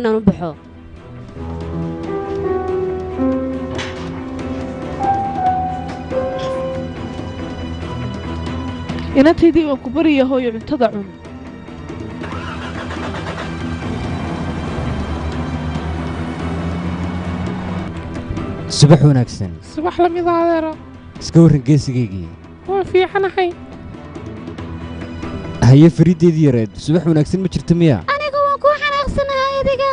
inaan u baxo inantaydii waan ku baraya hooyo cuntada cun subax wanaagsan subax la mid ah adeero iska warran geesigaygii waan fiicanahay haye fariiddeedii yareed subax wanaagsan ma jirta miya anigu waan kuu xanaaqsanahay adiga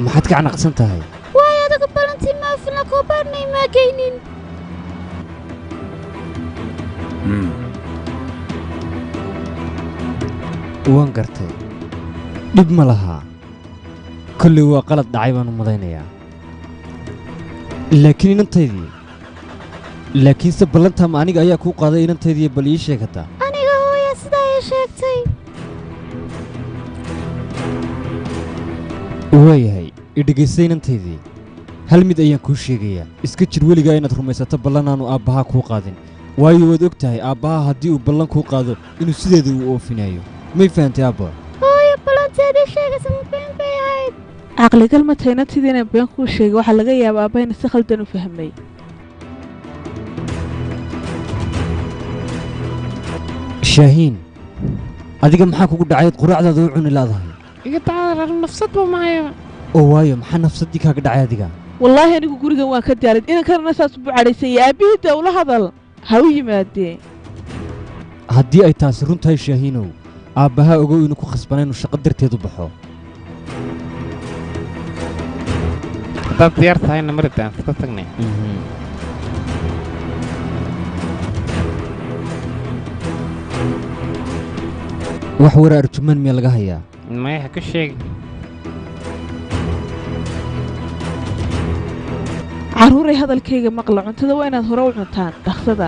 maxaad ka xanaaqsan tahay waayo adigu balantii maafilna kuu baarnay maa geynin waan gartay dhib ma lahaa kollay waa qalad dhacay baan u madaynayaa laakiin inantaydii laakiinse ballantaama aniga ayaa kuu qaaday inantaydii bal ii sheegataa aniga hooya sidaa ii sheegtay waayahay idhegaysta inantaydii hal mid ayaan kuu sheegayaa iska jir weligaa inaad rumaysato ballanaannu aabbahaa kuu qaadin waayo waad og tahay aabbahaa haddii uu ballan kuu qaado inuu sideeda uu oofinayo may fahantay aabba hooyo ballanteedii sheegaysa ma been bay ahayd caqligal ma tahay inantaydii inaan been kuu sheegay waxaa laga yaabaa aabbayna si khaldan u fahmay shaahiin adiga maxaa kugu dhacayd quraacdaada u cuni laadahay iga dacdar nafsadba maayaba oo waayo maxaa nafsaddii kaaga dhacay adiga wallaahi anigu gurigan waan ka daalid inankanana saas buu cadhaysanya aabbihiidda ula hadal ha u yimaadee haddii ay taasi run tahay shaahiinow aabbahaa ogow inuu ku khasbana inuu shaqo darteed u baxo haddaad diyaar tahayna maridaan iska tagnay wax waraa arjumaan miyaa laga hayaa maya ha ka sheegin carruuray hadalkayga maqla cuntada waa inaad hore u cuntaan dhaqsada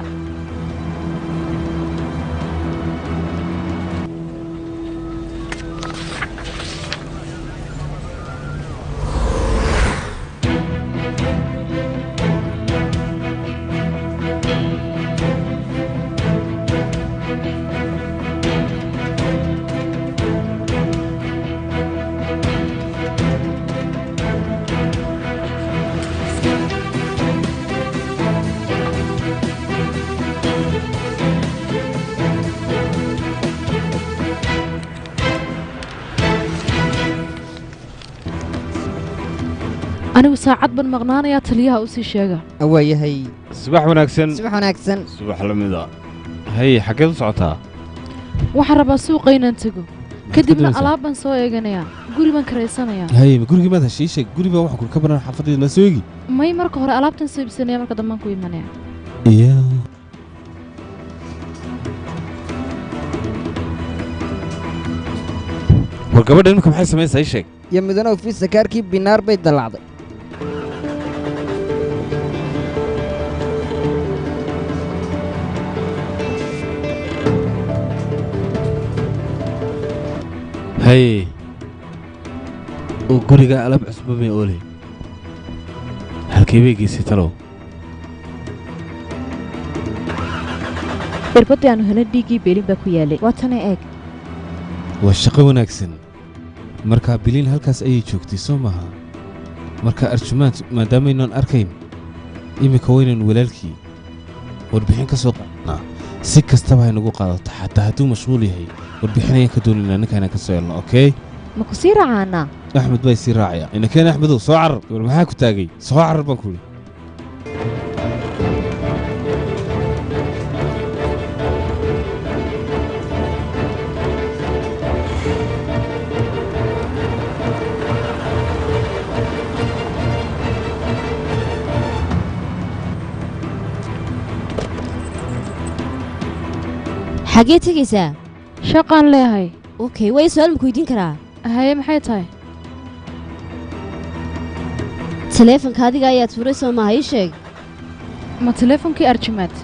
anigu saacad ban maqnaanayaa taliyaha u sii sheega waayahay subax wanaagsan subax wanaagsan subax la mid ah hay xaggeed u socotaa waxaan rabaa suuqa inaan tego kadibna alaab baan soo eeganayaa guri baan karaysanayaa hay ma gurigii maad heshay sheeg guri baa wax ku ka baran xafadeed ma soo eegi may marka hore alaabtan soo iibsanaya marka dambaan ku imanaya war gabadha imika maxay samaynaysaa ii sheeg iyo midana ofiis sakaarkii binaar bay dallacday hay oo guriga alaab cusba may oolay halkay bay geysay talow irbadii aanu hena dhiiggii beelin baa ku yaalay waa tana eeg waa shaqo wanaagsan markaa biliin halkaas ayay joogtay soo maaha marka arjumaad maadaamaynaan arkayn iminka waynan walaalkii warbixin ka soo qaadnaa si kastaba haynagu qaadato xataa hadduu mashquul yahay warbixin ayaan ka doonaynaa ninka inaan ka soo helno okey ma ku sii raacaanaa axmed baa sii raacaya inakeen axmedow soo carar war maxaa ku taagay soo carar baan ku idhi xagee tegaysaa shaqaan leeyahay okay way su'aal ma ku weydiin karaa haye maxay tahay taleefanka adiga ayaa tuuray soo maaha ii sheeg ma teleefonkii arjimaad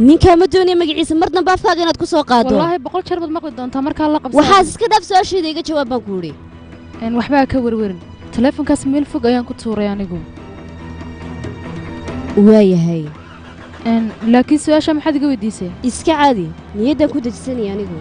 ninkaa ma doonaya magaciisa mar dambe afkaaga inaad ku soo qaado wallaahi 100 jeer baad maqli doontaa markaa la qabsan waxaas iska dhaaf su'aashayda iga jawaab baan ku idhi waxbaa ka warwarin teleefonkaas meel fog ayaan ku tuuray anigu waayahay laakiin su'aasha maxaad iga weydiisay iska caadi niyaddaan ku dejisanaya anigu